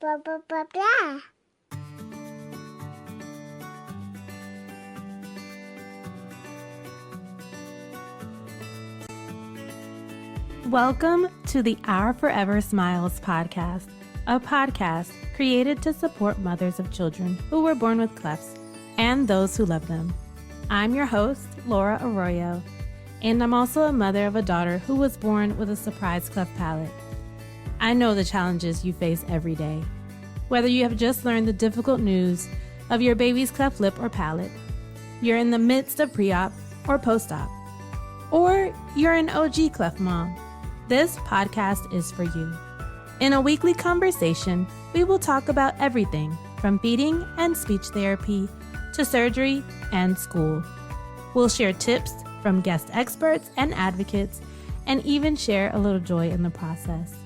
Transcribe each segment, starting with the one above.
blah, blah, blah, blah. Welcome to the Our Forever Smiles podcast, a podcast created to support mothers of children who were born with clefts and those who love them. I'm your host, Laura Arroyo, and I'm also a mother of a daughter who was born with a surprise cleft palate. I know the challenges you face every day. Whether you have just learned the difficult news of your baby's cleft lip or palate, you're in the midst of pre-op or post-op, or you're an OG cleft mom, this podcast is for you. In a weekly conversation, we will talk about everything from feeding and speech therapy to surgery and school. We'll share tips from guest experts and advocates and even share a little joy in the process.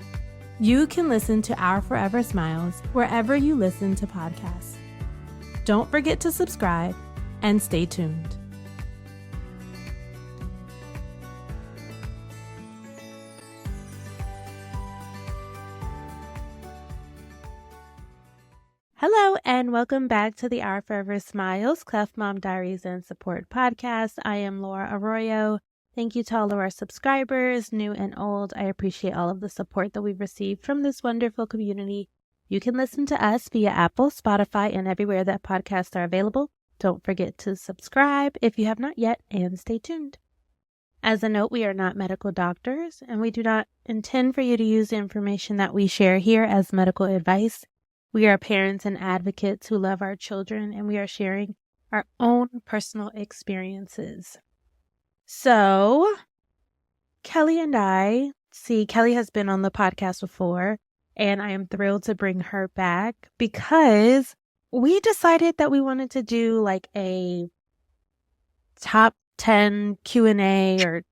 You can listen to Our Forever Smiles wherever you listen to podcasts. Don't forget to subscribe and stay tuned. Hello and welcome back to the Our Forever Smiles Cleft Mom Diaries and Support podcast. I am Laura Arroyo. Thank you to all of our subscribers, new and old. I appreciate all of the support that we've received from this wonderful community. You can listen to us via Apple, Spotify, and everywhere that podcasts are available. Don't forget to subscribe if you have not yet, and stay tuned. As a note, we are not medical doctors, and we do not intend for you to use the information that we share here as medical advice. We are parents and advocates who love our children, and we are sharing our own personal experiences. So, Kelly has been on the podcast before, and I am thrilled to bring her back because we decided that we wanted to do like a top 10 Q&A, or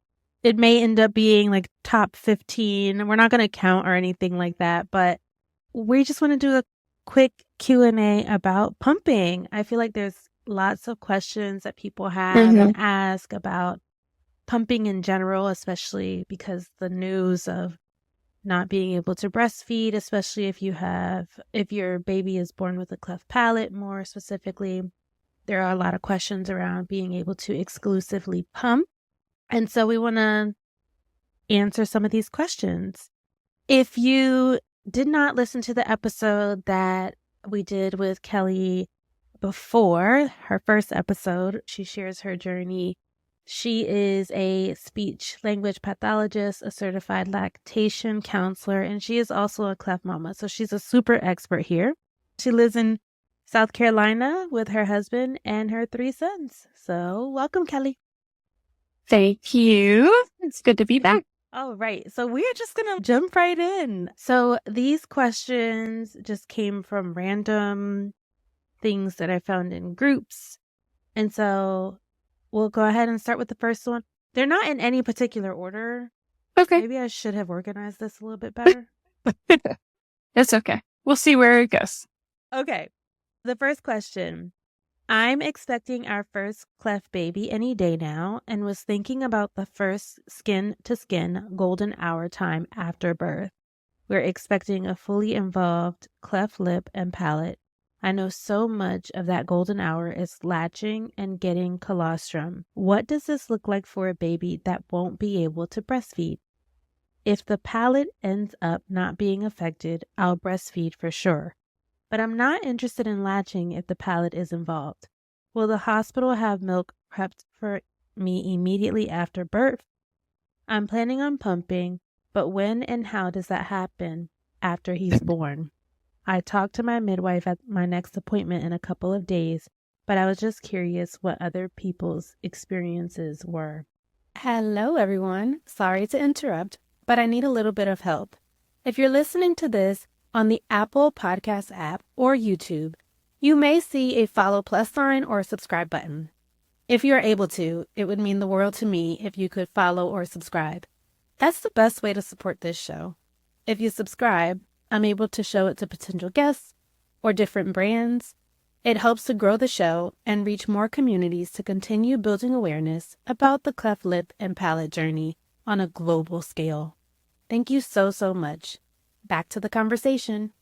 it may end up being like top 15. We're not going to count or anything like that, but we just want to do a quick Q&A about pumping. I feel like there's lots of questions that people have and ask about pumping in general, especially because the news of not being able to breastfeed, especially if your baby is born with a cleft palate, more specifically, there are a lot of questions around being able to exclusively pump. And so we want to answer some of these questions. If you did not listen to the episode that we did with Kelly before, her first episode, she shares her journey. She is a speech language pathologist, a certified lactation counselor, and she is also a cleft mama. So she's a super expert here. She lives in South Carolina with her husband and her 3 sons. So welcome, Kelly. Thank you. It's good to be back. All right. So we're just going to jump right in. So these questions just came from random things that I found in groups. And so we'll go ahead and start with the first one. They're not in any particular order. Okay. Maybe I should have organized this a little bit better. It's okay. We'll see where it goes. Okay. The first question. I'm expecting our first cleft baby any day now and was thinking about the first skin-to-skin golden hour time after birth. We're expecting a fully involved cleft lip and palate. I know so much of that golden hour is latching and getting colostrum. What does this look like for a baby that won't be able to breastfeed? If the palate ends up not being affected, I'll breastfeed for sure. But I'm not interested in latching if the palate is involved. Will the hospital have milk prepped for me immediately after birth? I'm planning on pumping, but when and how does that happen after he's born? I talked to my midwife at my next appointment in a couple of days, but I was just curious what other people's experiences were. Hello, everyone. Sorry to interrupt, but I need a little bit of help. If you're listening to this on the Apple Podcast app or YouTube, you may see a follow plus sign or subscribe button. If you're able to, it would mean the world to me if you could follow or subscribe. That's the best way to support this show. If you subscribe, I'm able to show it to potential guests or different brands. It helps to grow the show and reach more communities to continue building awareness about the cleft lip and palate journey on a global scale. Thank you so much. Back to the conversation.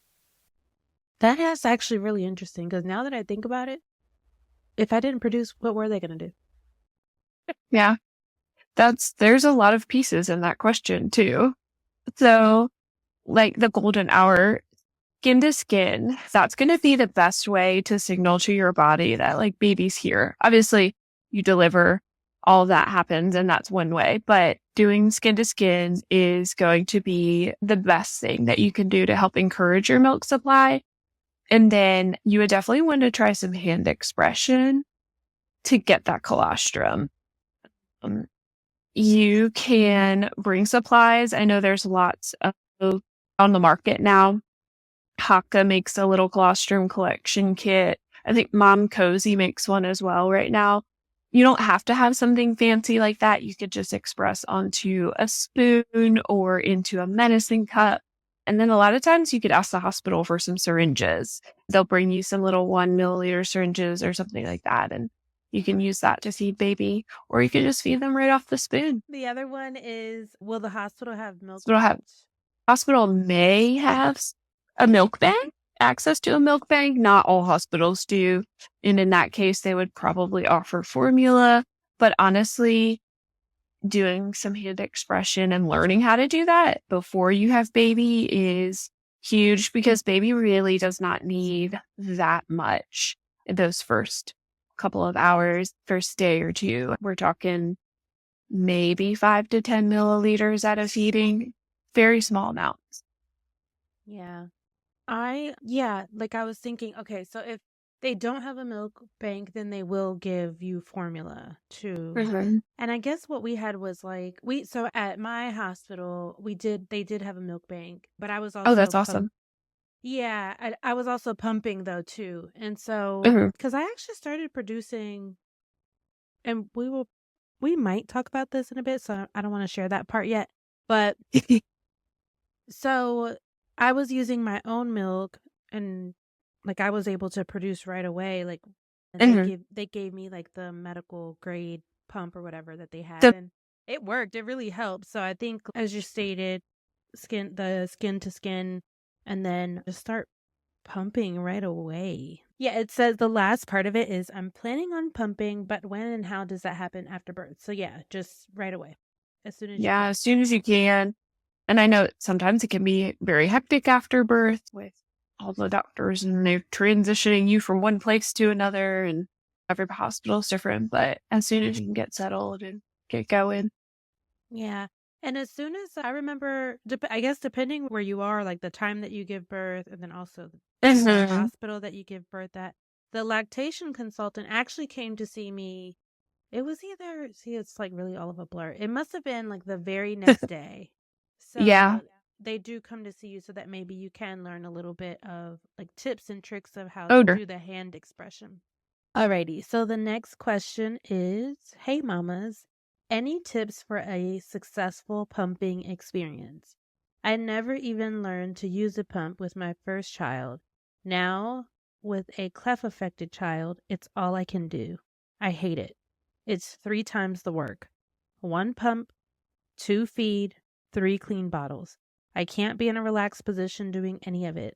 That is actually really interesting because now that I think about it, if I didn't produce, what were they going to do? Yeah. There's a lot of pieces in that question too. So like the golden hour, skin to skin, that's going to be the best way to signal to your body that like baby's here. Obviously you deliver, all of that happens and that's one way, but doing skin to skin is going to be the best thing that you can do to help encourage your milk supply. And then you would definitely want to try some hand expression to get that colostrum. Um, you can bring supplies. I know there's lots of on the market now. Haka makes a little colostrum collection kit. I think Mom Cozy makes one as well right now. You don't have to have something fancy like that. You could just express onto a spoon or into a medicine cup. And then a lot of times you could ask the hospital for some syringes. They'll bring you some little 1 milliliter syringes or something like that. And you can use that to feed baby, or you could just feed them right off the spoon. The other one is, will the hospital have milk? Hospital may have a milk bank, access to a milk bank. Not all hospitals do. And in that case, they would probably offer formula. But honestly, doing some hand expression and learning how to do that before you have baby is huge, because baby really does not need that much in those first couple of hours, first day or two. We're talking maybe 5 to 10 milliliters at a feeding, very small amounts. Yeah. I was thinking, okay, so if they don't have a milk bank, then they will give you formula too. Mm-hmm. And I guess what we had was like, so at my hospital, they did have a milk bank, but I was also, oh, that's awesome. Yeah, I was also pumping though too. And so, because I actually started producing, and we might talk about this in a bit, so I don't want to share that part yet. But so I was using my own milk, and like I was able to produce right away. Like, and they gave me like the medical grade pump or whatever that they had, and it worked. It really helped. So I think, as you stated, skin to skin, and then just start pumping right away. Yeah, it says the last part of it is, I'm planning on pumping, but when and how does that happen after birth? So yeah, just right away. As soon as you can. as soon as you can. And I know sometimes it can be very hectic after birth with all the doctors, and they're transitioning you from one place to another, and every hospital is different, but as soon as you can get settled and get going. Yeah. And as soon as I remember, I guess depending where you are, like the time that you give birth, and then also the hospital that you give birth at, the lactation consultant actually came to see me. It was either, it's like really all of a blur. It must have been like the very next day. So yeah, they do come to see you so that maybe you can learn a little bit of like tips and tricks of how to do the hand expression. Alrighty. So the next question is, hey mamas, any tips for a successful pumping experience? I never even learned to use a pump with my first child. Now, with a cleft affected child, it's all I can do. I hate it. It's 3 times the work. 1 pump, 2 feed, 3 clean bottles. I can't be in a relaxed position doing any of it.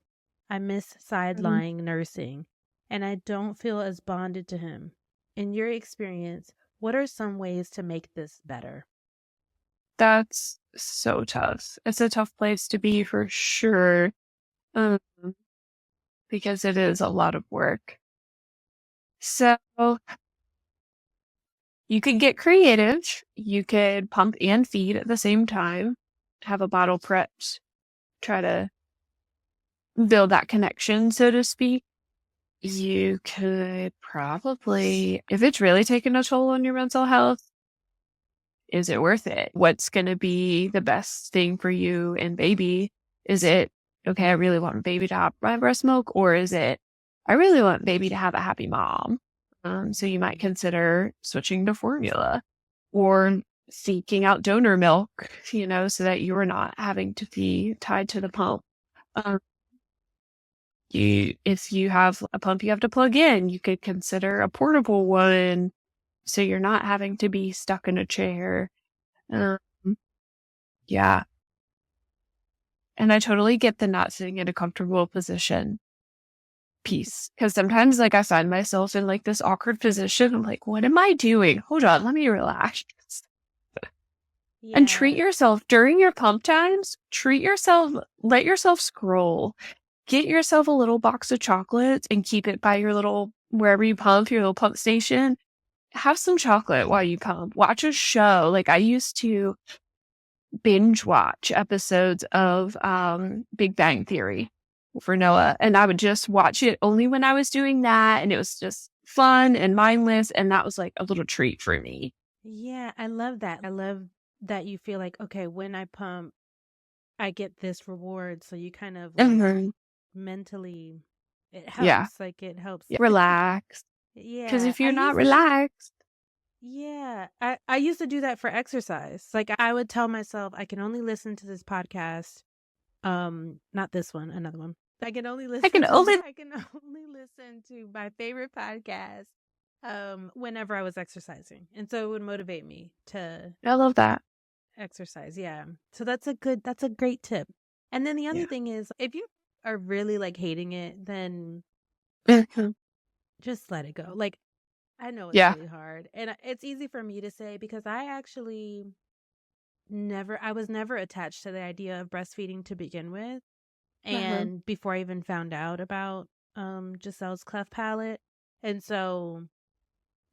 I miss side-lying nursing, and I don't feel as bonded to him. In your experience, what are some ways to make this better? That's so tough. It's a tough place to be for sure, because it is a lot of work. So you could get creative. You could pump and feed at the same time, have a bottle prepped, try to build that connection, so to speak. You could probably, if it's really taking a toll on your mental health, is it worth it? What's going to be the best thing for you and baby? Is it, okay, I really want baby to have my breast milk, or is it, I really want baby to have a happy mom? So you might consider switching to formula or seeking out donor milk, so that you are not having to be tied to the pump. If you have a pump you have to plug in, you could consider a portable one, so you're not having to be stuck in a chair. Yeah. And I totally get the not sitting in a comfortable position. piece. Because sometimes like I find myself in like this awkward position. I'm like, what am I doing? Hold on, let me relax. Yeah. And treat yourself during your pump times. Treat yourself, let yourself scroll. Get yourself a little box of chocolates and keep it by your little, wherever you pump, your little pump station. Have some chocolate while you pump. Watch a show. Like I used to binge watch episodes of Big Bang Theory for Noah. And I would just watch it only when I was doing that. And it was just fun and mindless. And that was like a little treat for me. Yeah, I love that. I love that you feel like, okay, when I pump, I get this reward. So you kind of like mentally, it helps. Yeah. Like it helps. Relax. Yeah. Because if you're not relaxed. Yeah. I used to do that for exercise. Like I would tell myself, I can only listen to this podcast. Not this one, another one. I can only listen to my favorite podcast whenever I was exercising. And so it would motivate me to I love that. exercise. Yeah. So that's a great tip. And then the other thing is, if you are really like hating it, then just let it go. Like I know it's really hard. And it's easy for me to say because I actually I was never attached to the idea of breastfeeding to begin with. And before I even found out about Giselle's cleft palate. And so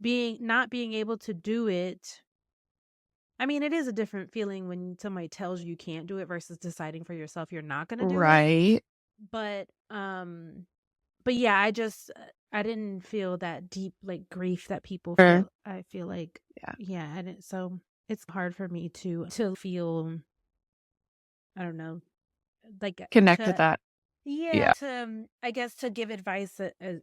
not being able to do it, I mean, it is a different feeling when somebody tells you can't do it versus deciding for yourself you're not going to do it. Right. But yeah, I didn't feel that deep like grief that people feel. I feel like I didn't, so it's hard for me to feel, I don't know, like connect with that. Yeah, to I guess to give advice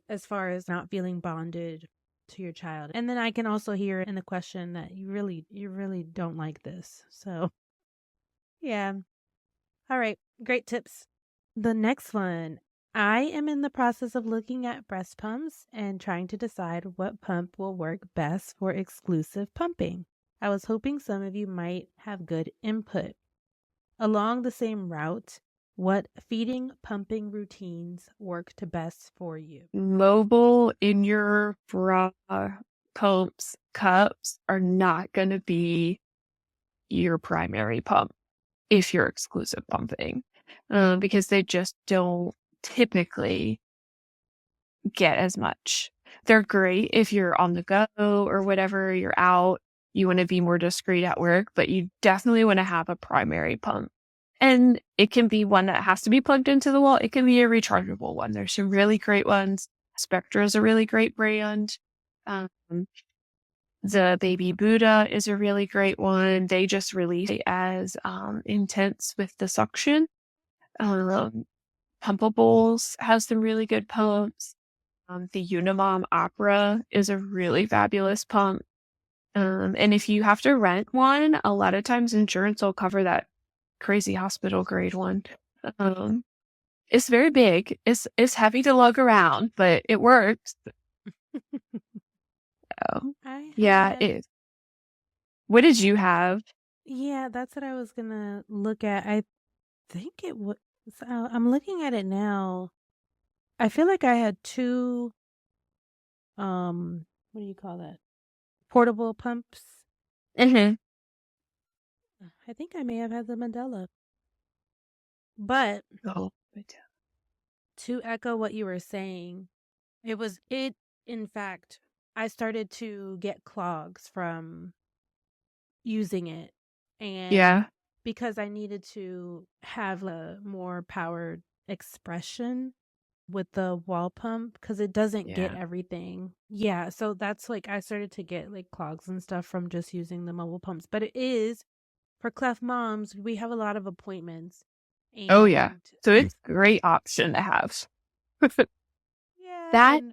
as far as not feeling bonded to your child. And then I can also hear in the question that you really don't like this. So yeah. All right, great tips. The next one. I am in the process of looking at breast pumps and trying to decide what pump will work best for exclusive pumping. I was hoping some of you might have good input. Along the same route, what feeding pumping routines worked best for you? Mobile in your bra pumps cups are not going to be your primary pump if you're exclusive pumping, because they just don't typically get as much. They're great if you're on the go or whatever, you're out, you want to be more discreet at work, but you definitely want to have a primary pump. And it can be one that has to be plugged into the wall. It can be a rechargeable one. There's some really great ones. Spectra is a really great brand. The Baby Buddha is a really great one. They just released it as intense with the suction. Pumpables has some really good pumps. The Unimom Opera is a really fabulous pump. And if you have to rent one, a lot of times insurance will cover that crazy hospital grade one. It's very big. It's heavy to lug around, but it works. So, it is. What did you have? Yeah, that's what I was gonna look at. I think it was. I'm looking at it now. I feel like I had two. What do you call that? Portable pumps. Mm-hmm. I think I may have had the Mandela. But to echo what you were saying, in fact, I started to get clogs from using it. And because I needed to have a more powered expression with the wall pump, because it doesn't get everything. Yeah, so that's like I started to get like clogs and stuff from just using the mobile pumps. But it is, for Cleft moms, we have a lot of appointments. And so it's a great option to have.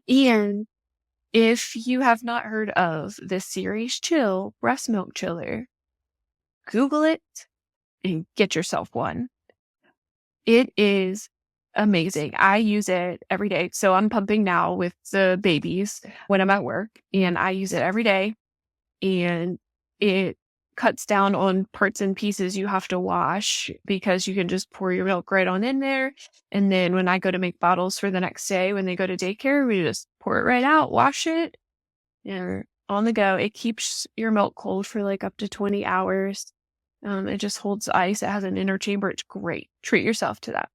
And if you have not heard of the Series Chill breast milk chiller, Google it and get yourself one. It is amazing. I use it every day. So I'm pumping now with the babies when I'm at work, and I use it every day. And it cuts down on parts and pieces you have to wash, because you can just pour your milk right on in there. And then when I go to make bottles for the next day, when they go to daycare, we just pour it right out, wash it, and on the go. It keeps your milk cold for like up to 20 hours. It just holds ice. It has an inner chamber. It's great. Treat yourself to that.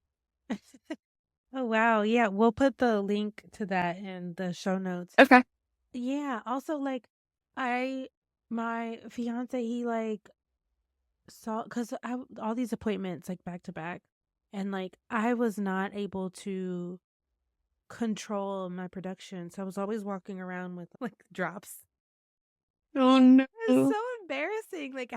Oh, wow. Yeah, we'll put the link to that in the show notes. Okay. Yeah, also, like, my fiance, he, like, saw, because all these appointments, like, back to back, and, like, I was not able to control my production, so I was always walking around with, like, drops. Oh, no. It's so embarrassing. Like,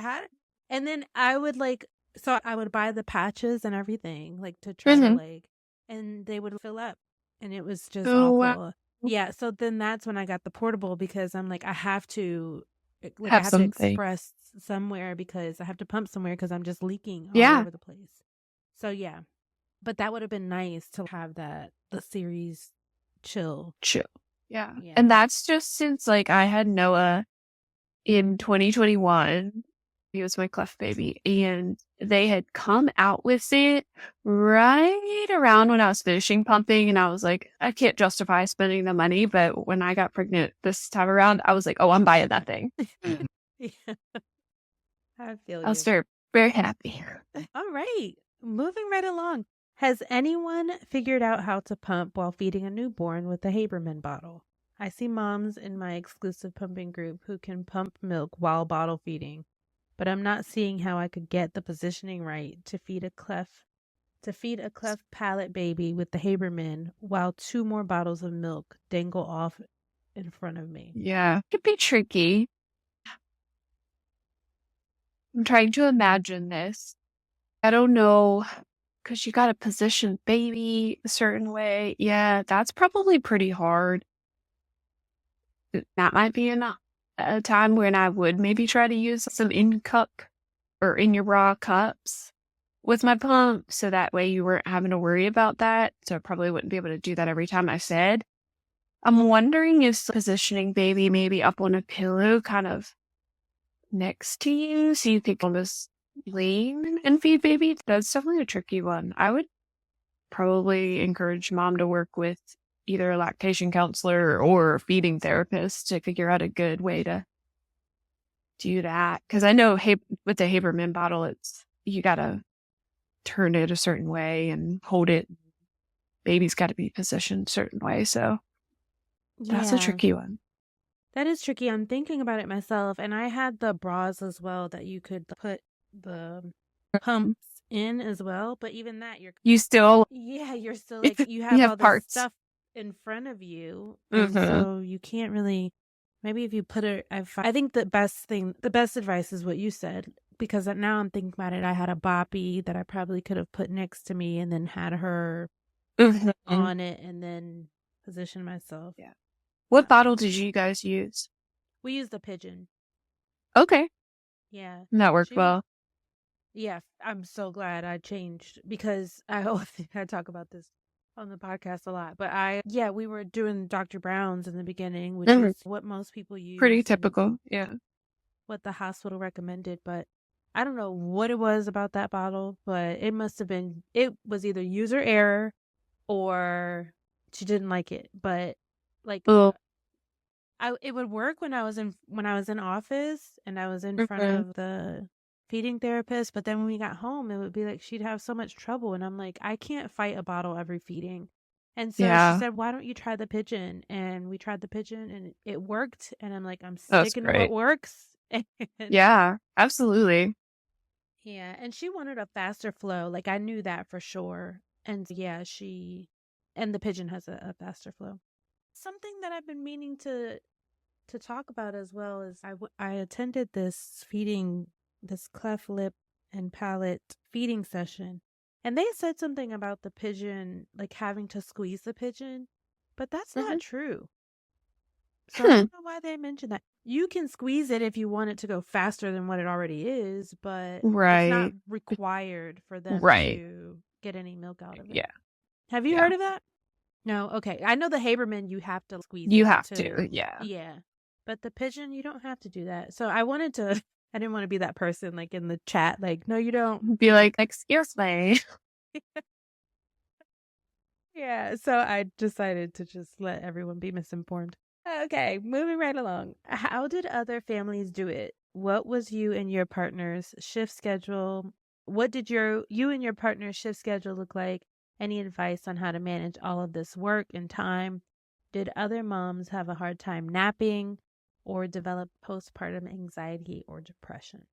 and then I would, like, so I would buy the patches and everything, like, to try to, like, and they would fill up, and it was just Oh, awful. wow. Yeah, so then that's when I got the portable, because I'm like, I have to, like, I Have have to something. express somewhere, because I have to pump somewhere, because I'm just leaking all Yeah. over the place. So yeah, but that would have been nice to have the series chill. Yeah. Yeah. And that's just since, like, I had Noah in 2021. He was my Cleft baby, and they had come out with it right around when I was finishing pumping, and I was like, I can't justify spending the money. But when I got pregnant this time around, I was like, oh, I'm buying that thing. Yeah. I feel I was you. very, very happy. All right, moving right along. Has anyone figured out how to pump while feeding a newborn with a Haberman bottle? I see moms in my exclusive pumping group who can pump milk while bottle feeding, but I'm not seeing how I could get the positioning right to feed a Cleft Palate baby with the Haberman while 2 more bottles of milk dangle off in front of me. Yeah, it could be tricky. I'm trying to imagine this. I don't know, because you got to position baby a certain way. Yeah, that's probably pretty hard. That might be a time when I would maybe try to use some in-cup or in your bra cups with my pump, so that way you weren't having to worry about that. So I probably wouldn't be able to do that every time I said. I'm wondering if positioning baby maybe up on a pillow kind of next to you, so you could almost lean and feed baby. That's definitely a tricky one. I would probably encourage mom to work with either a lactation counselor or a feeding therapist to figure out a good way to do that. Because I know with the Haberman bottle, you gotta turn it a certain way and hold it. Baby's got to be positioned a certain way, so that's a tricky one. That is tricky. I'm thinking about it myself, and I had the bras as well that you could put the pumps in as well. But even that, you're still like, you have all this stuff in front of you, and so you can't really. Maybe if you put it, I think the best advice is what you said, because now I'm thinking about it. I had a boppy that I probably could have put next to me and then had her on it and then position myself. Yeah. What bottle did you guys use? We used the pigeon. Okay. Yeah. That worked well. Yeah. I'm so glad I changed, because I talk about this on the podcast a lot. But we were doing Dr. Brown's in the beginning, which is what most people use. Pretty typical. Yeah. What the hospital recommended. But I don't know what it was about that bottle, but it was either user error or she didn't like it. But like, it would work when I was in office and I was in front of the feeding therapist. But then when we got home, it would be like she'd have so much trouble, and I'm like, I can't fight a bottle every feeding. And so she said, "Why don't you try the pigeon?" And we tried the pigeon, and it worked. And I'm like, I'm sticking to what works. Yeah, absolutely. Yeah, and she wanted a faster flow. Like, I knew that for sure. And yeah, and the pigeon has a faster flow. Something that I've been meaning to talk about as well is I attended this Cleft lip and palate feeding session, and they said something about the pigeon, like having to squeeze the pigeon, but that's not true. So I don't know why they mentioned that. You can squeeze it if you want it to go faster than what it already is, but it's not required for them to get any milk out of it. Yeah. Have you heard of that? No? Okay. I know the Haberman, you have to squeeze it. You have to, yeah. Yeah. But the pigeon, you don't have to do that. So I wanted to I didn't want to be that person like in the chat, like, no, you don't. Be like, excuse me. Yeah, so I decided to just let everyone be misinformed. Okay, moving right along. How did other families do it? What was you and your partner's shift schedule? What did you and your partner's shift schedule look like? Any advice on how to manage all of this work and time? Did other moms have a hard time napping or develop postpartum anxiety or depression?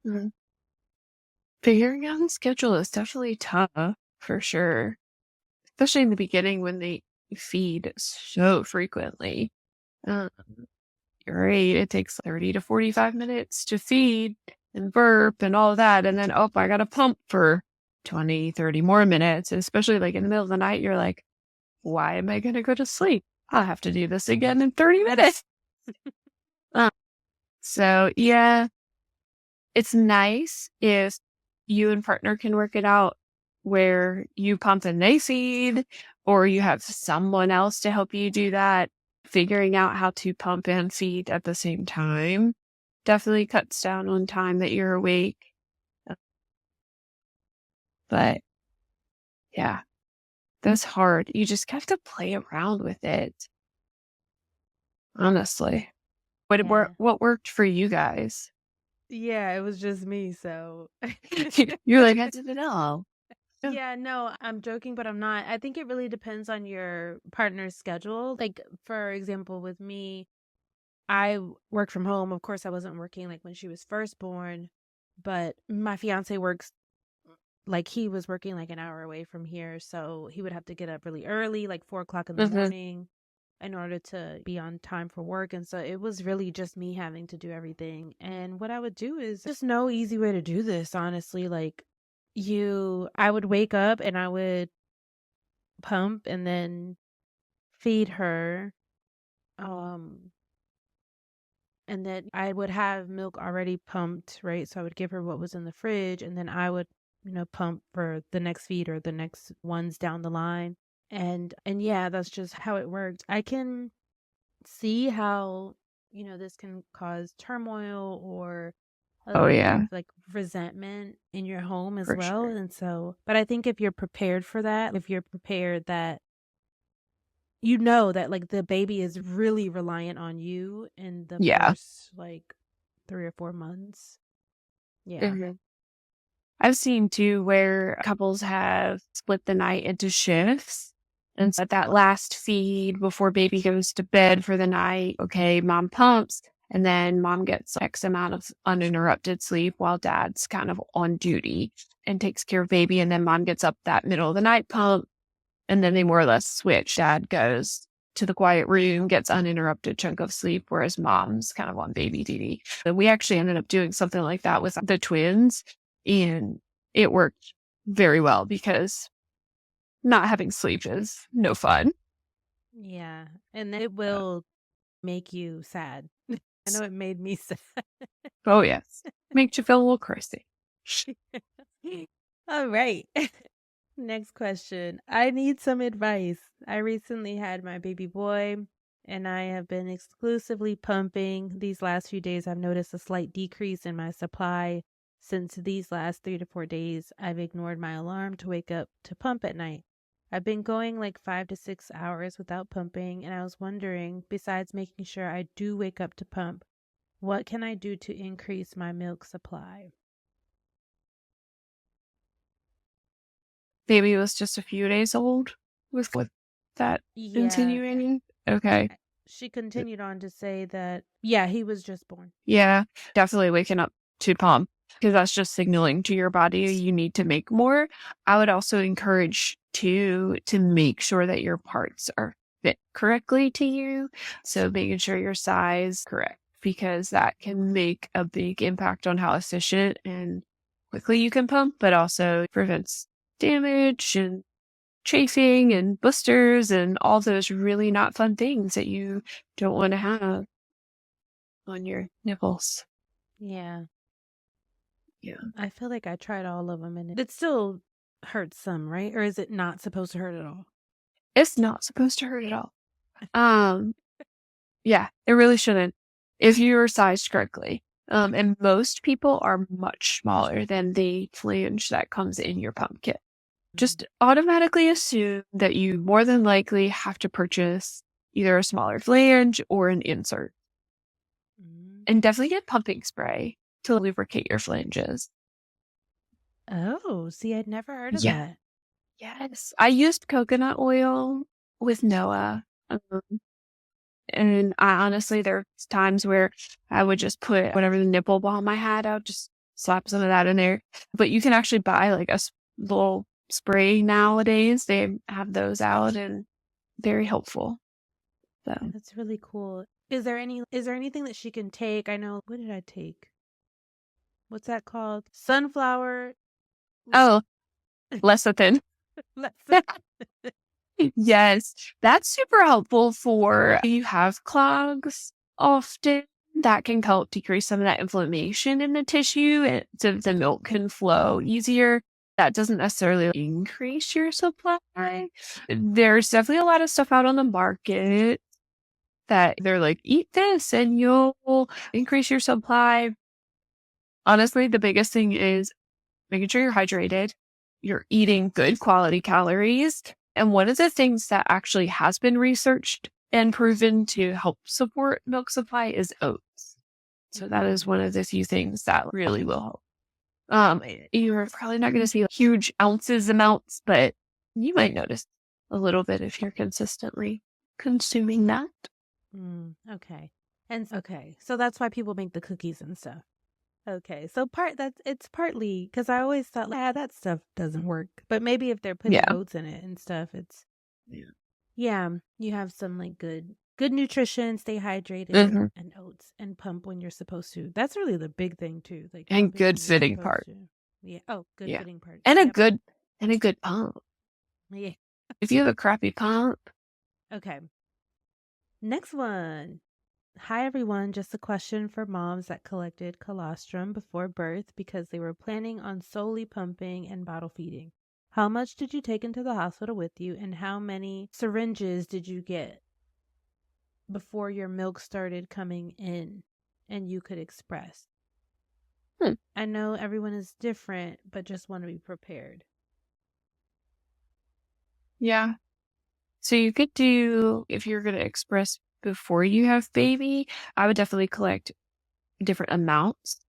Mhm. Figuring out the schedule is definitely tough for sure, especially in the beginning when they feed so frequently. Um, you're right, it takes 30 to 45 minutes to feed and burp and all that. And then, oh, I got to pump for 20, 30 more minutes. And especially like in the middle of the night, you're like, why am I going to go to sleep? I'll have to do this again in 30 minutes. Uh, so, yeah, it's nice if you and partner can work it out where you pump and they feed, or you have someone else to help you do that. Figuring out how to pump and feed at the same time definitely cuts down on time that you're awake. But yeah, that's hard. You just have to play around with it, honestly. Yeah. What worked for you guys? Yeah, it was just me, so You're like, I didn't know. Yeah. yeah, no, I'm joking, but I'm not. I think it really depends on your partner's schedule. Like, for example, with me, I work from home. Of course, I wasn't working like when she was first born, but my fiance works like he was working like an hour away from here. So he would have to get up really early, like 4 o'clock in the Mhm. morning, in order to be on time for work. And so it was really just me having to do everything. And what I would do is just no easy way to do this, honestly. Like, I would wake up and I would pump and then feed her. Um, and then I would have milk already pumped, right? So I would give her what was in the fridge and then I would, pump for the next feed or the next ones down the line. And yeah, that's just how it worked. I can see how, this can cause turmoil or a Oh, little bit yeah, of like resentment in your home as for well. sure. And so, but I think if you're prepared for that, if you're prepared that that like the baby is really reliant on you in the Yeah. first like 3 or 4 months. Yeah. Mhm. I've seen too where couples have split the night into shifts. And so that last feed before baby goes to bed for the night, okay, mom pumps, and then mom gets X amount of uninterrupted sleep while dad's kind of on duty and takes care of baby. And then mom gets up that middle of the night pump. And then they more or less switch. Dad goes to the quiet room, gets uninterrupted chunk of sleep, whereas mom's kind of on baby duty. And we actually ended up doing something like that with the twins, and it worked very well because not having sleep is no fun. Yeah. And it Uh, will make you sad. I know it made me sad. oh, yes. Makes you feel a little crazy. All right. Next question. I need some advice. I recently had my baby boy and I have been exclusively pumping. These last few days, I've noticed a slight decrease in my supply. Since these last 3 to 4 days, I've ignored my alarm to wake up to pump at night. I've been going like 5 to 6 hours without pumping, and I was wondering, besides making sure I do wake up to pump, what can I do to increase my milk supply? Baby was just a few days old with that Yeah. insinuating. Okay. She continued on to say that, yeah, he was just born. Yeah, definitely waking up to pump because that's just signaling to your body you need to make more. I would also encourage to make sure that your parts are fit correctly to you. So making sure your size correct because that can make a big impact on how efficient and quickly you can pump, but also prevents damage and chafing and blisters and all those really not fun things that you don't want to have on your nipples. Yeah. Yeah. I feel like I tried all of them and it still hurts some, right? Or is it not supposed to hurt at all? It's not supposed to hurt at all. Um, yeah, it really shouldn't if you're sized correctly. And most people are much smaller than the flange that comes in your pump kit. Just automatically assume that you more than likely have to purchase either a smaller flange or an insert. And definitely get pumping spray to lubricate your flanges. Oh, see, I'd never heard of that. Yes. I used coconut oil with Noah. And I honestly, there's times where I would just put whatever the nipple balm I had out, just slap some of that in there. But you can actually buy like a little spray nowadays. They have those out and very helpful. So that's really cool. Is there anything that she can take? I know, what did I take? What's that called? Sunflower. Oh, lecithin. Yes, that's super helpful for you have clogs often. That can help decrease some of that inflammation in the tissue, and so the milk can flow easier. That doesn't necessarily increase your supply. There's definitely a lot of stuff out on the market that they're like, eat this and you'll increase your supply. Honestly, the biggest thing is making sure you're hydrated, you're eating good quality calories. And one of the things that actually has been researched and proven to help support milk supply is oats. So that is one of the few things that really will help. You're probably not going to see huge amounts, but you might notice a little bit if you're consistently consuming that. Okay. So that's why people make the cookies and stuff. Okay. So it's partly because I always thought, that stuff doesn't work. But maybe if they're putting oats in it and stuff, it's you have some like good nutrition, stay hydrated, and oats, and pump when you're supposed to. That's really the big thing too. Like, and good fitting part. Yeah. Oh, good fitting part. And a good pump. Yeah. If you have a crappy pump. Okay. Next one. Hi, everyone. Just a question for moms that collected colostrum before birth because they were planning on solely pumping and bottle feeding. How much did you take into the hospital with you, and how many syringes did you get before your milk started coming in and you could express? I know everyone is different, but just want to be prepared. Yeah. So you could do, if you're going to express before you have baby, I would definitely collect different amounts.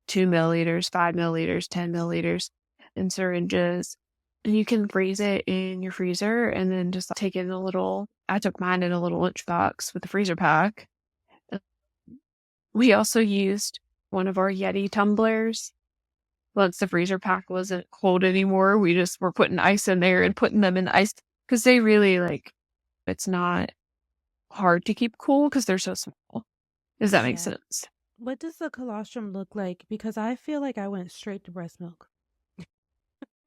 2 milliliters, 5 milliliters, 10 milliliters in syringes. And you can freeze it in your freezer and then just take it in I took mine in a little lunchbox with a freezer pack. We also used one of our Yeti tumblers. Once the freezer pack wasn't cold anymore, we just were putting ice in there and putting them in ice because they really it's not hard to keep cool because they're so small. Does that make sense? What does the colostrum look like? Because I feel like I went straight to breast milk.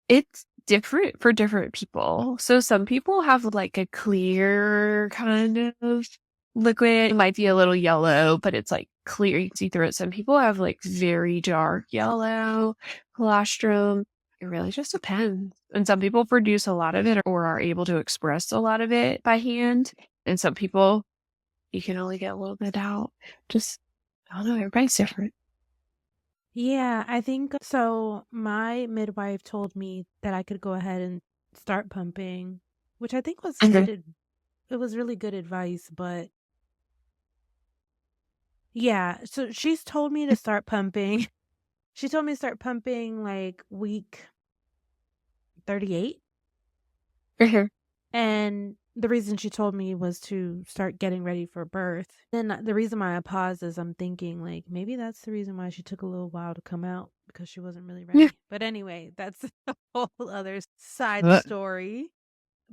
It's different for different people. So some people have like a clear kind of liquid. It might be a little yellow, but it's like clear. You can see through it. Some people have like very dark yellow colostrum. It really just depends. And some people produce a lot of it or are able to express a lot of it by hand. And some people, you can only get a little bit out. Just, I don't know, everybody's different. Yeah, I think so. My midwife told me that I could go ahead and start pumping, which I think was it was really good advice, but yeah, so she's told me to start pumping. She told me to start pumping like week 38. And the reason she told me was to start getting ready for birth. Then the reason why I paused is I'm thinking like maybe that's the reason why she took a little while to come out, because she wasn't really ready. But anyway, that's a whole other side story.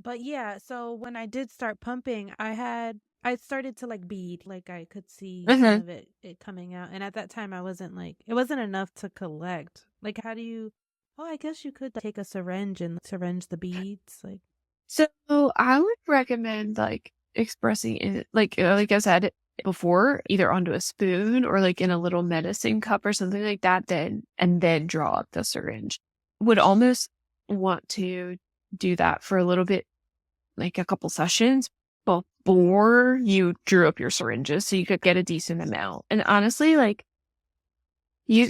But yeah, so when I did start pumping, I started to like bead, like I could see some of it coming out. And at that time I wasn't it wasn't enough to collect. Like, how do you, I guess you could take a syringe and syringe the beads. So I would recommend expressing it, like I said before, either onto a spoon or like in a little medicine cup or something like that, and then draw up the syringe. Would almost want to do that for a little bit, like a couple sessions, before you drew up your syringes so you could get a decent amount. And honestly, like, you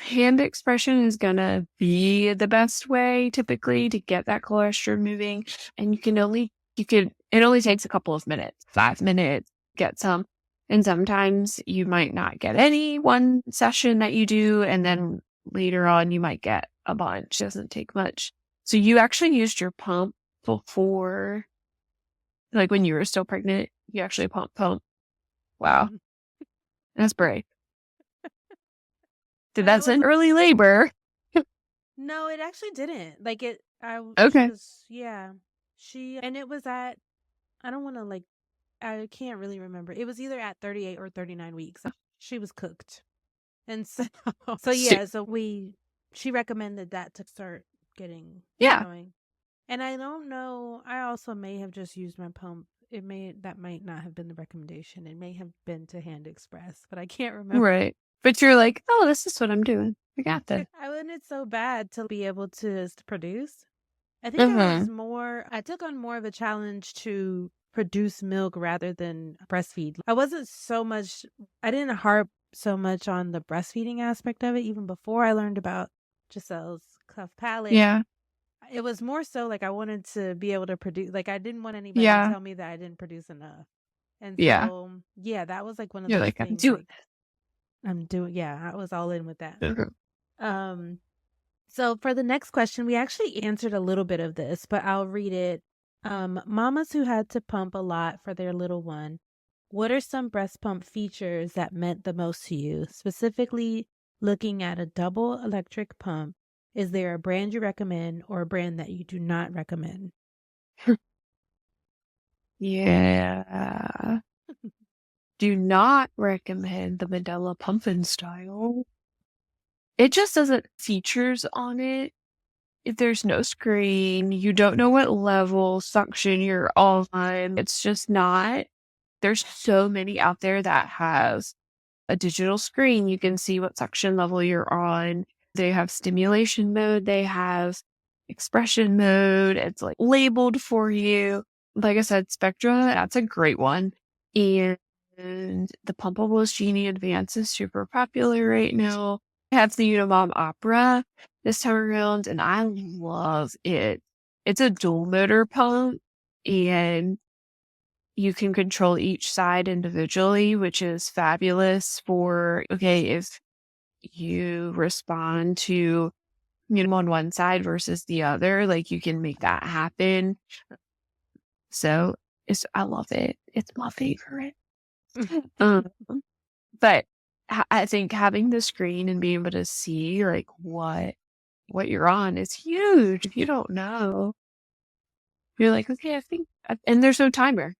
hand expression is gonna be the best way typically to get that cholesterol moving. And it only takes a couple of minutes, 5 minutes, get some. And sometimes you might not get any one session that you do. And then later on, you might get a bunch. It doesn't take much. So you actually used your pump before, like when you were still pregnant, you actually pump. Wow. That's brave. Did that send early labor? No, it actually didn't. Like Okay. And it was at, I don't want to like, I can't really remember. It was either at 38 or 39 weeks. She was cooked. And so she recommended that to start getting going. And I don't know, I also may have just used my pump. That might not have been the recommendation. It may have been to hand express, but I can't remember. Right. But you're like, oh, this is what I'm doing. I got this. I wasn't it so bad to be able to produce. I think I took on more of a challenge to produce milk rather than breastfeed. I didn't harp so much on the breastfeeding aspect of it, even before I learned about Giselle's cleft palate. Yeah. It was more so like I wanted to be able to produce, like I didn't want anybody to tell me that I didn't produce enough. And so, that was like one of those things. I was all in with that. So for the next question, we actually answered a little bit of this, but I'll read it. Mamas who had to pump a lot for their little one, what are some breast pump features that meant the most to you? Specifically, looking at a double electric pump, is there a brand you recommend or a brand that you do not recommend? Yeah. Do not recommend the Medela pumping style. It just doesn't features on it. If there's no screen, you don't know what level suction you're on. It's just not. There's so many out there that has a digital screen. You can see what suction level you're on. They have stimulation mode. They have expression mode. It's like labeled for you. Like I said, Spectra, that's a great one. And the Pumpables Genie Advance is super popular right now. I have the Unimom Opera this time around, and I love it. It's a dual motor pump, and you can control each side individually, which is fabulous for, if you respond to, on one side versus the other, like you can make that happen. So I love it. It's my favorite. But I think having the screen and being able to see like what you're on is huge. If you don't know, you're like, okay, I think, and there's no timer.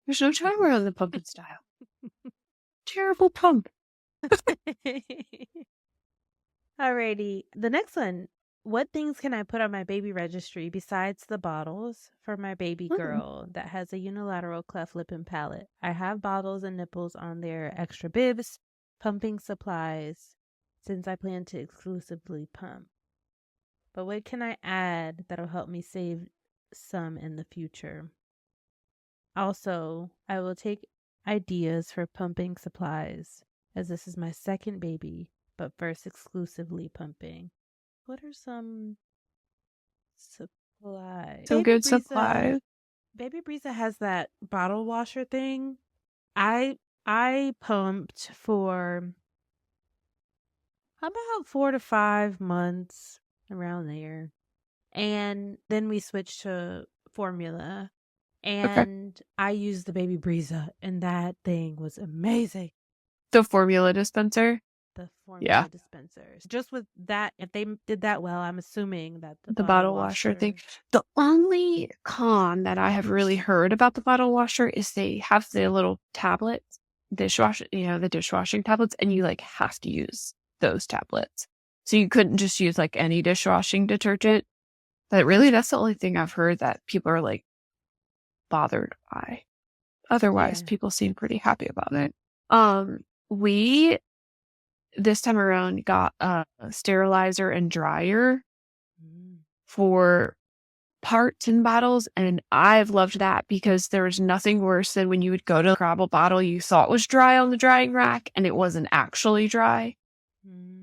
There's no timer on the pumping style. Terrible pump. Alrighty. The next one. What things can I put on my baby registry besides the bottles for my baby girl that has a unilateral cleft lip and palate? I have bottles and nipples on there, extra bibs, pumping supplies, since I plan to exclusively pump. But what can I add that'll help me save some in the future? Also, I will take ideas for pumping supplies, as this is my second baby, but first exclusively pumping. What are some supplies? Some good supplies. Baby Brisa has that bottle washer thing. I pumped for about 4 to 5 months, around there. And then we switched to formula. And I used the Baby Brisa, and that thing was amazing. The formula dispenser? The formula dispensers. Just with that, if they did that well, I'm assuming that the bottle washer thing. The only con that I have really heard about the bottle washer is they have the little tablets, the dishwashing tablets, and you like have to use those tablets. So you couldn't just use like any dishwashing detergent. But really, that's the only thing I've heard that people are like bothered by. Otherwise, people seem pretty happy about it. We this time around got a sterilizer and dryer for parts in bottles, and I've loved that because there was nothing worse than when you would go to grab a bottle you thought was dry on the drying rack and it wasn't actually dry.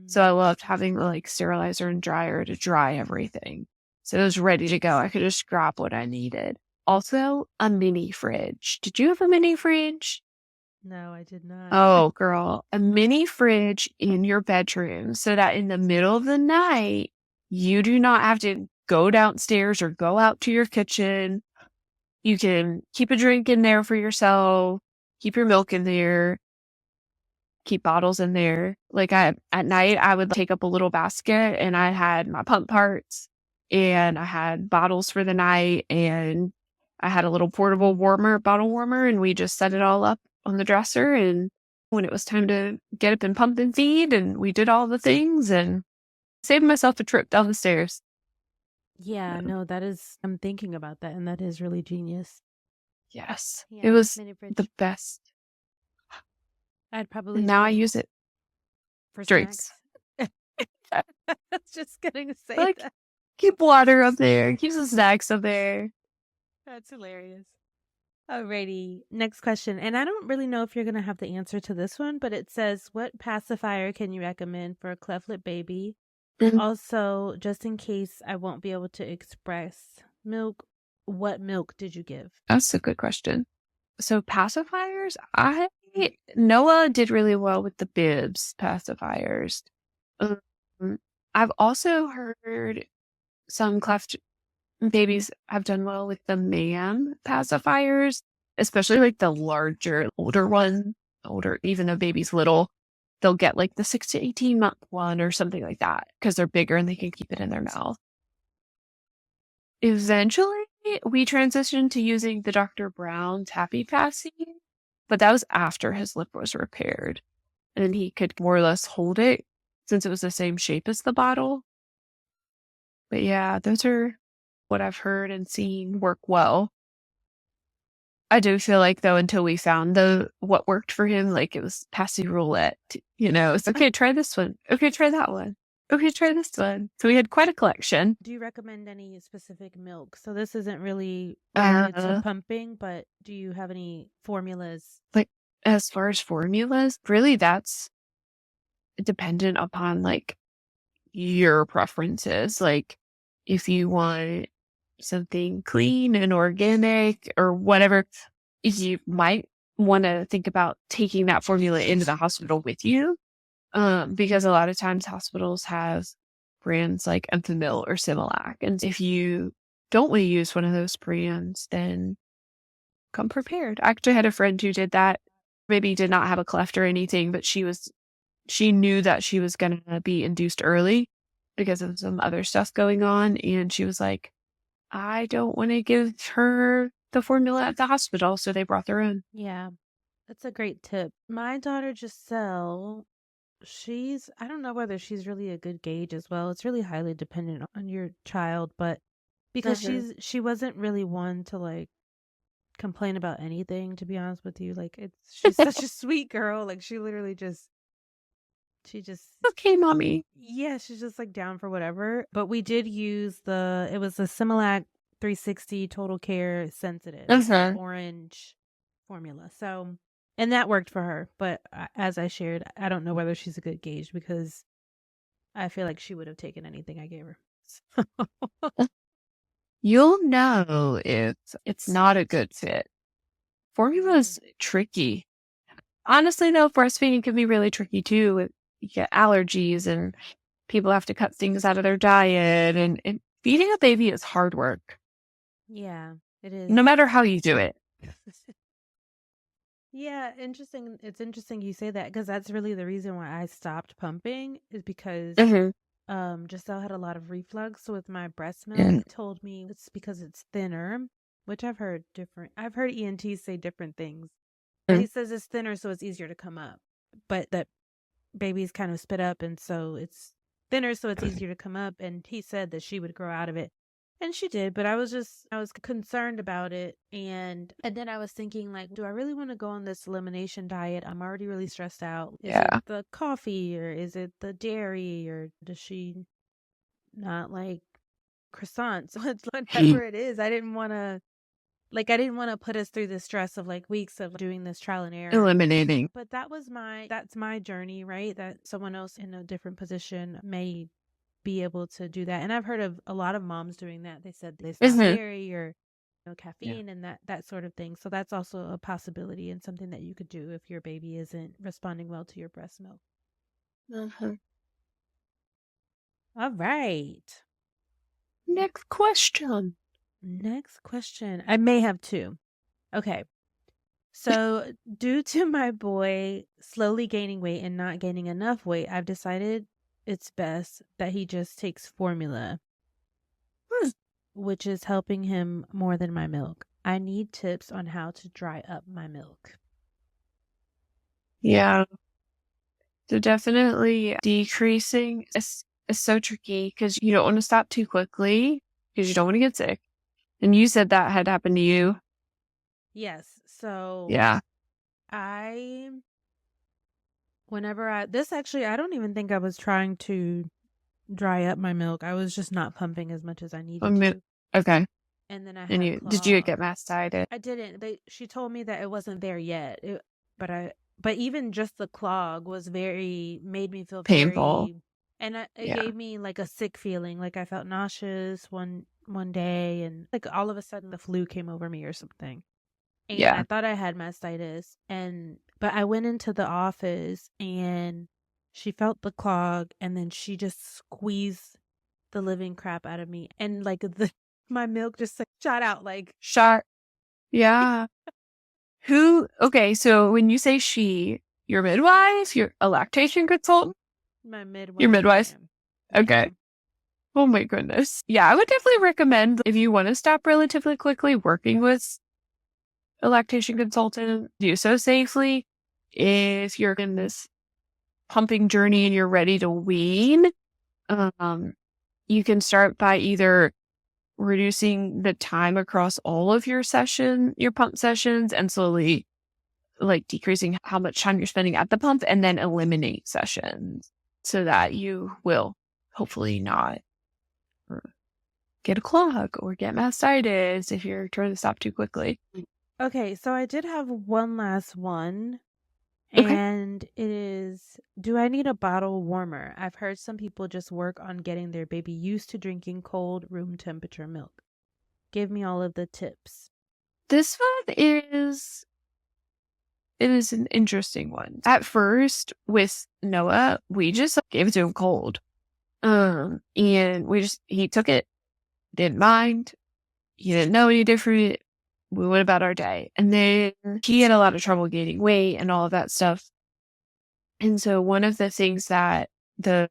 So I loved having the like sterilizer and dryer to dry everything. So it was ready to go. I could just grab what I needed. Also, a mini fridge. Did you have a mini fridge? No, I did not. Oh, girl, a mini fridge in your bedroom so that in the middle of the night, you do not have to go downstairs or go out to your kitchen. You can keep a drink in there for yourself, keep your milk in there, keep bottles in there. Like at night, I would take up a little basket and I had my pump parts and I had bottles for the night and I had a little portable bottle warmer, and we just set it all up on the dresser. And when it was time to get up and pump and feed, and we did all the things and saved myself a trip down the stairs. Yeah, no, I'm thinking about that, and that is really genius. Yes, Yeah, it was mini fridge. the best. I'd probably Now I use it for drinks. I was just gonna say Like, that. keep water up there, keep some snacks up there. That's hilarious. Alrighty, next question. And I don't really know if you're going to have the answer to this one, but it says, what pacifier can you recommend for a cleft lip baby? Mm-hmm. Also, just in case I won't be able to express milk, what milk did you give? That's a good question. So pacifiers, Noah did really well with the bibs pacifiers. I've also heard some cleft babies have done well with the MAM pacifiers, especially like the larger, older one, even though baby's little, they'll get like the 6 to 18 month one or something like that because they're bigger and they can keep it in their mouth. Eventually, we transitioned to using the Dr. Brown's Happy Passy, but that was after his lip was repaired and he could more or less hold it since it was the same shape as the bottle. But yeah, those are what I've heard and seen work well. I do feel like though, until we found what worked for him, like it was passy roulette, it's okay, try this one. Okay, try that one. Okay, try this one. So we had quite a collection. Do you recommend any specific milk? So this isn't really related to pumping, but do you have any formulas? Like as far as formulas, really that's dependent upon like your preferences. Like if you want something clean and organic or whatever, you might want to think about taking that formula into the hospital with you. Because a lot of times hospitals have brands like Enfamil or Similac. And if you don't want to use one of those brands, then come prepared. I actually had a friend who did that. Maybe did not have a cleft or anything, but she knew that she was going to be induced early because of some other stuff going on. And she was like, I don't want to give her the formula at the hospital. So they brought their own. Yeah, that's a great tip. My daughter Giselle, I don't know whether she's really a good gauge as well. It's really highly dependent on your child, but because she wasn't really one to like complain about anything, to be honest with you. Like she's such a sweet girl. Like she just okay, mommy. Yeah, she's just like down for whatever. But we did use it was a Similac 360 Total Care Sensitive orange formula. So, and that worked for her. But as I shared, I don't know whether she's a good gauge because I feel like she would have taken anything I gave her. You'll know if it's not a good fit. Formula's tricky. Honestly, though, breastfeeding can be really tricky too. You get allergies and people have to cut things out of their diet. And feeding a baby is hard work. Yeah, it is. No matter how you do it. Yeah, interesting. It's interesting you say that because that's really the reason why I stopped pumping is because Giselle had a lot of reflux. So with my breast milk, it told me it's because it's thinner, which I've heard ENTs say different things. But he says it's thinner, so it's easier to come up. But that babies kind of spit up, and so it's thinner, so it's easier to come up. And he said that she would grow out of it. And she did, but I was concerned about it. And then I was thinking, like, do I really want to go on this elimination diet? I'm already really stressed out. Is it the coffee or is it the dairy or does she not like croissants, whatever it is. I didn't want to put us through the stress of like weeks of doing this trial and error. Eliminating. But that's my journey, right? That someone else in a different position may be able to do that. And I've heard of a lot of moms doing that. They said they stop dairy or caffeine and that sort of thing. So that's also a possibility and something that you could do if your baby isn't responding well to your breast milk. All right. Next question. I may have two. Okay. So due to my boy slowly gaining weight and not gaining enough weight, I've decided it's best that he just takes formula, which is helping him more than my milk. I need tips on how to dry up my milk. Yeah. So definitely decreasing is so tricky because you don't want to stop too quickly because you don't want to get sick. And you said that had happened to you. Yes. So yeah. I don't even think I was trying to dry up my milk. I was just not pumping as much as I needed to. Okay. And then did you get mastitis? I didn't. She told me that it wasn't there yet. But even just the clog made me feel painful. And it gave me like a sick feeling. Like I felt nauseous one day, and like all of a sudden the flu came over me or something. And I thought I had mastitis. But I went into the office and she felt the clog, and then she just squeezed the living crap out of me. And like my milk just like shot. Yeah. Okay, so when you say she, your midwife, you're a lactation consultant? My midwife. Your midwife? Okay. Oh my goodness. Yeah, I would definitely recommend if you want to stop relatively quickly working with a lactation consultant, do so safely. If you're in this pumping journey and you're ready to wean, you can start by either reducing the time across all of your pump sessions, and slowly like decreasing how much time you're spending at the pump, and then eliminate sessions so that you will hopefully not get a clog or get mastitis if you're trying to stop too quickly. Okay, so I did have one last one. Okay. And it is, do I need a bottle warmer? I've heard some people just work on getting their baby used to drinking cold room temperature milk. Give me all of the tips. This one is an interesting one. At first with Noah, we just gave it to him cold. And he took it, didn't mind. He didn't know any different. We went about our day. And then he had a lot of trouble gaining weight and all of that stuff. And so one of the things that the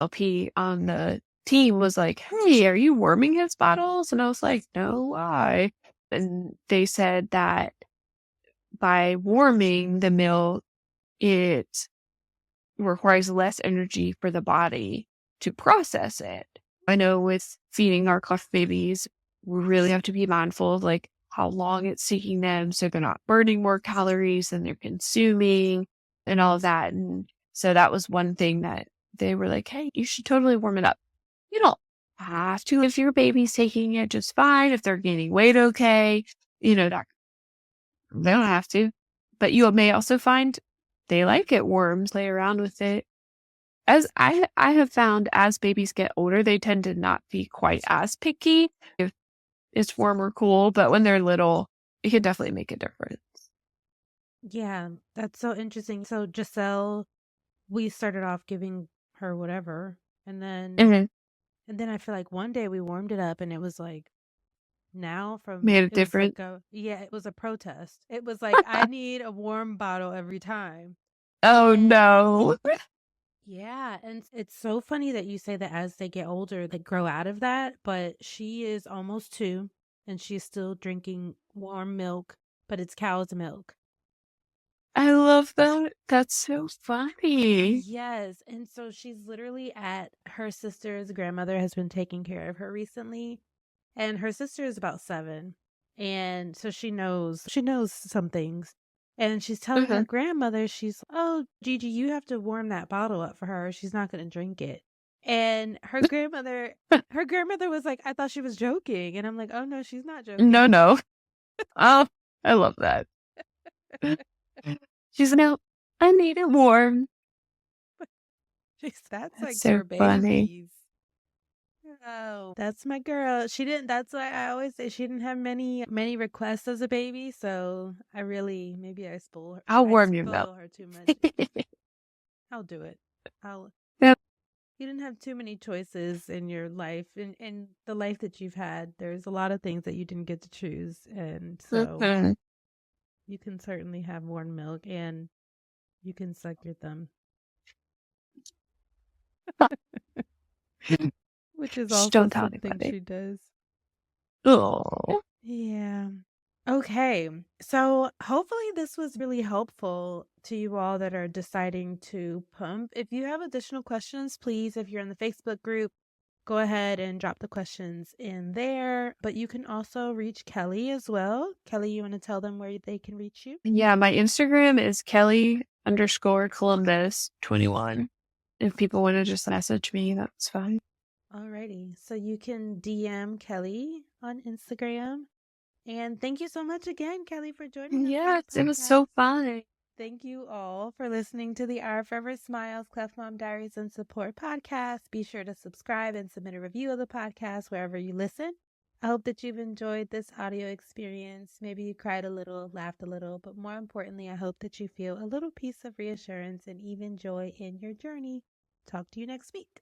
LP on the team was like, hey, are you warming his bottles? And I was like, no, why? And they said that by warming the milk, it requires less energy for the body to process it. I know with feeding our Cleft babies, we really have to be mindful of like how long it's taking them so they're not burning more calories than they're consuming and all of that. And so that was one thing that they were like, hey, you should totally warm it up. You don't have to if your baby's taking it just fine, if they're gaining weight okay, they don't have to. But you may also find they like it warm, play around with it. As I have found, as babies get older, they tend to not be quite as picky if it's warm or cool, but when they're little, it can definitely make a difference. Yeah, that's so interesting. So Giselle, we started off giving her whatever, and then I feel like one day we warmed it up, and it was like made it different. It was a protest. It was like I need a warm bottle every time. Oh no. Yeah, and it's so funny that you say that as they get older, they grow out of that, but she is almost 2 and she's still drinking warm milk, but it's cow's milk. I love that. That's so funny. Yes, and so she's literally at her sister's grandmother has been taking care of her recently, and her sister is about 7, and so she knows some things. And she's telling her grandmother, she's, oh, Gigi, you have to warm that bottle up for her. She's not going to drink it. And her grandmother was like, I thought she was joking. And I'm like, oh no, she's not joking. No. Oh, I love that. She's no, I need it warm. That's like so for funny. babies. Oh, that's my girl. She didn't, that's why I always say she didn't have many requests as a baby. So maybe I I'll I warm your milk. spoil her too much. I'll do it. Yep. You didn't have too many choices in your life. In the life that you've had, there's a lot of things that you didn't get to choose. And so you can certainly have warm milk and you can suck your thumb. Which is also something she does. Oh. Yeah. Okay. So hopefully this was really helpful to you all that are deciding to pump. If you have additional questions, please, if you're in the Facebook group, go ahead and drop the questions in there. But you can also reach Kelly as well. Kelly, you want to tell them where they can reach you? Yeah, my Instagram is Kelly_Columbus21. If people want to just message me, that's fine. Alrighty. So you can DM Kelly on Instagram. And thank you so much again, Kelly, for joining us. Yes, it was so fun. Thank you all for listening to the Our Forever Smiles Cleft Mom Diaries and Support podcast. Be sure to subscribe and submit a review of the podcast wherever you listen. I hope that you've enjoyed this audio experience. Maybe you cried a little, laughed a little, but more importantly, I hope that you feel a little piece of reassurance and even joy in your journey. Talk to you next week.